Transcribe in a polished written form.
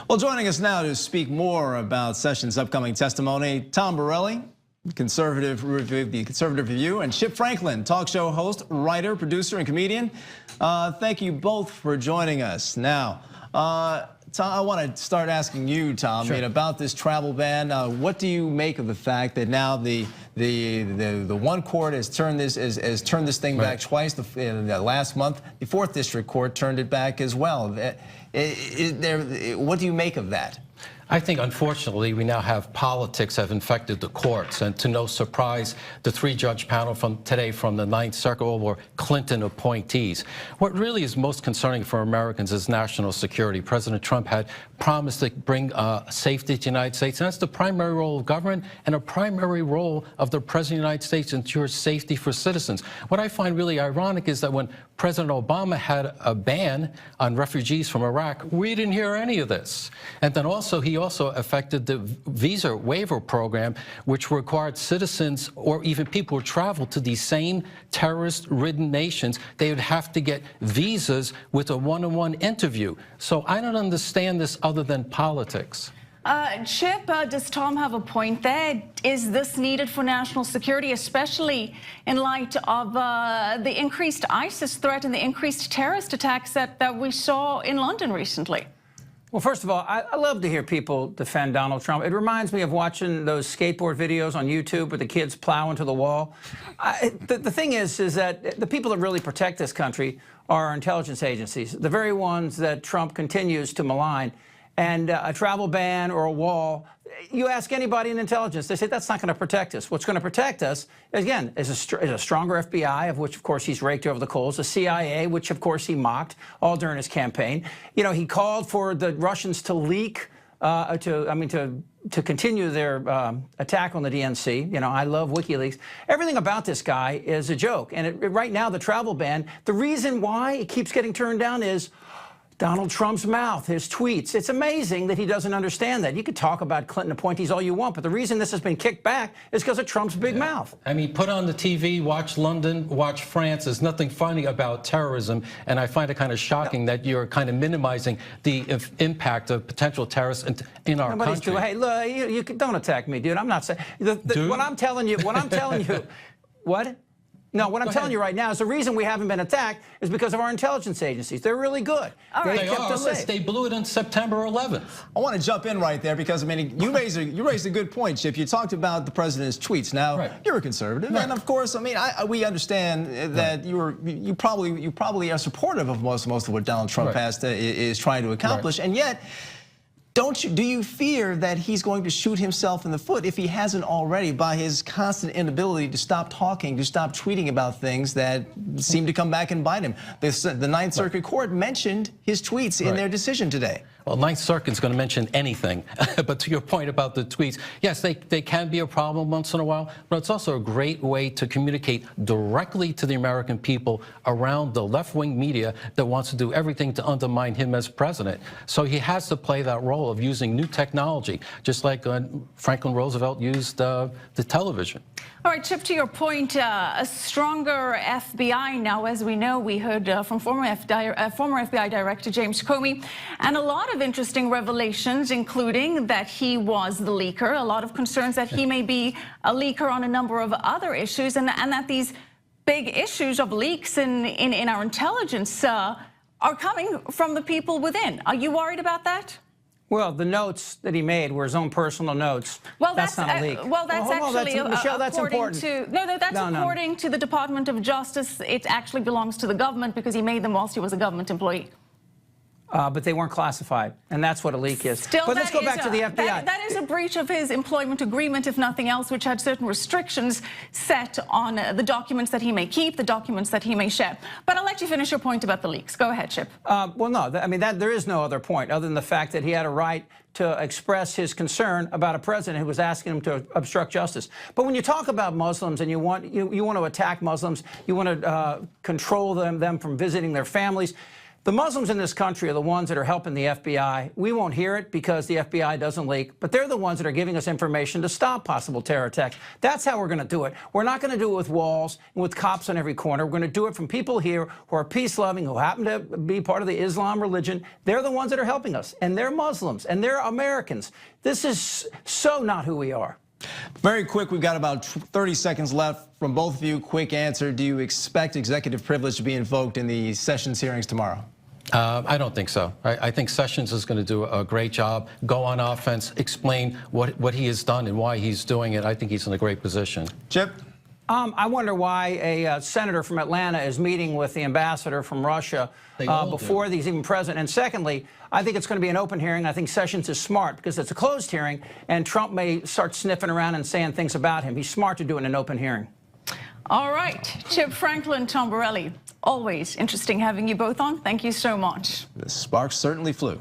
Well, joining us now to speak more about Sessions' upcoming testimony, Tom Borelli, the Conservative Review, and Chip Franklin, talk show host, writer, producer, and comedian. Thank you both for joining us. Now, Tom, I want to start asking you, Tom, Sure. about this travel ban. What do you make of the fact that now the one court has turned this thing back twice? Last month, the 4th District Court turned it back as well. What do you make of that? I think, unfortunately, we now have politics have infected the courts, and to no surprise, the 3-judge panel from today from the 9th Circuit were Clinton appointees. What really is most concerning for Americans is national security. President Trump had promised to bring safety to the United States, and that's the primary role of government and a primary role of the President of the United States to ensure safety for citizens. What I find really ironic is that when President Obama had a ban on refugees from Iraq, we didn't hear any of this. And then he also affected the visa waiver program, which required citizens or even people who travel to these same terrorist-ridden nations, they would have to get visas with a one-on-one interview. So I don't understand this other than politics. Chip, does Tom have a point there? Is this needed for national security, especially in light of the increased ISIS threat and the increased terrorist attacks that we saw in London recently? Well, first of all, I love to hear people defend Donald Trump. It reminds me of watching those skateboard videos on YouTube where the kids plow into the wall. The thing is that the people that really protect this country are our intelligence agencies, the very ones that Trump continues to malign. And a travel ban or a wall, you ask anybody in intelligence, they say that's not going to protect us. What's going to protect us, again, is a stronger FBI, of which, of course, he's raked over the coals, a CIA, which, of course, he mocked all during his campaign. You know, he called for the Russians to leak, to continue their attack on the DNC. You know, I love WikiLeaks. Everything about this guy is a joke. And right now, the travel ban, the reason why it keeps getting turned down is Donald Trump's mouth, his tweets. It's amazing that he doesn't understand that. You could talk about Clinton appointees all you want, but the reason this has been kicked back is because of Trump's big mouth. I mean, put on the TV, watch London, watch France. There's nothing funny about terrorism, and I find it kind of shocking that you're kind of minimizing the impact of potential terrorists in our country. Hey, look, you don't attack me, dude. I'm not saying what I'm telling you. What? No, what I'm telling you right now is the reason we haven't been attacked is because of our intelligence agencies. They're really good. They kept us safe. They blew it on September 11th. I want to jump in right there because, I mean, you raised a good point, Chip. You talked about the president's tweets. Now, you're a conservative, and of course, I mean, we understand that you probably are supportive of most of what Donald Trump is trying to accomplish, and yet, do you fear that he's going to shoot himself in the foot if he hasn't already by his constant inability to stop talking, to stop tweeting about things that seem to come back and bite him? The 9th Circuit Court mentioned his tweets in their decision today. Well, 9th Circuit's going to mention anything. But to your point about the tweets, yes, they can be a problem once in a while, but it's also a great way to communicate directly to the American people around the left-wing media that wants to do everything to undermine him as president. So he has to play that role of using new technology, just like Franklin Roosevelt used the television. All right, Chip, to your point, a stronger FBI now, as we know. We heard from former FBI Director James Comey, and a lot of interesting revelations, including that he was the leaker, a lot of concerns that he may be a leaker on a number of other issues, and that these big issues of leaks in our intelligence are coming from the people within. Are you worried about that? Well, the notes that he made were his own personal notes. Well, that's not a leak. Well, that's actually Michelle, that's important. According to the Department of Justice. It actually belongs to the government because he made them whilst he was a government employee. But they weren't classified, and that's what a leak is. Still, but let's go back to the FBI. That is a breach of his employment agreement, if nothing else, which had certain restrictions set on the documents that he may keep, the documents that he may share. But I'll let you finish your point about the leaks. Go ahead, Chip. Well, no, I mean, there is no other point other than the fact that he had a right to express his concern about a president who was asking him to obstruct justice. But when you talk about Muslims and you want to attack Muslims, you want to control them from visiting their families, The Muslims in this country are the ones that are helping the FBI. We won't hear it because the FBI doesn't leak, but they're the ones that are giving us information to stop possible terror attacks. That's how we're going to do it. We're not going to do it with walls and with cops on every corner. We're going to do it from people here who are peace-loving, who happen to be part of the Islam religion. They're the ones that are helping us, and they're Muslims, and they're Americans. This is so not who we are. Very quick, we've got about 30 seconds left from both of you. Quick answer, do you expect executive privilege to be invoked in the Sessions hearings tomorrow? I don't think so. I think Sessions is going to do a great job, go on offense, explain what he has done and why he's doing it. I think he's in a great position. Chip? I wonder why a senator from Atlanta is meeting with the ambassador from Russia before he's even present. And secondly, I think it's going to be an open hearing. I think Sessions is smart because it's a closed hearing, and Trump may start sniffing around and saying things about him. He's smart to do it in an open hearing. All right, Chip Franklin, Tom Borelli, always interesting having you both on. Thank you so much. The sparks certainly flew.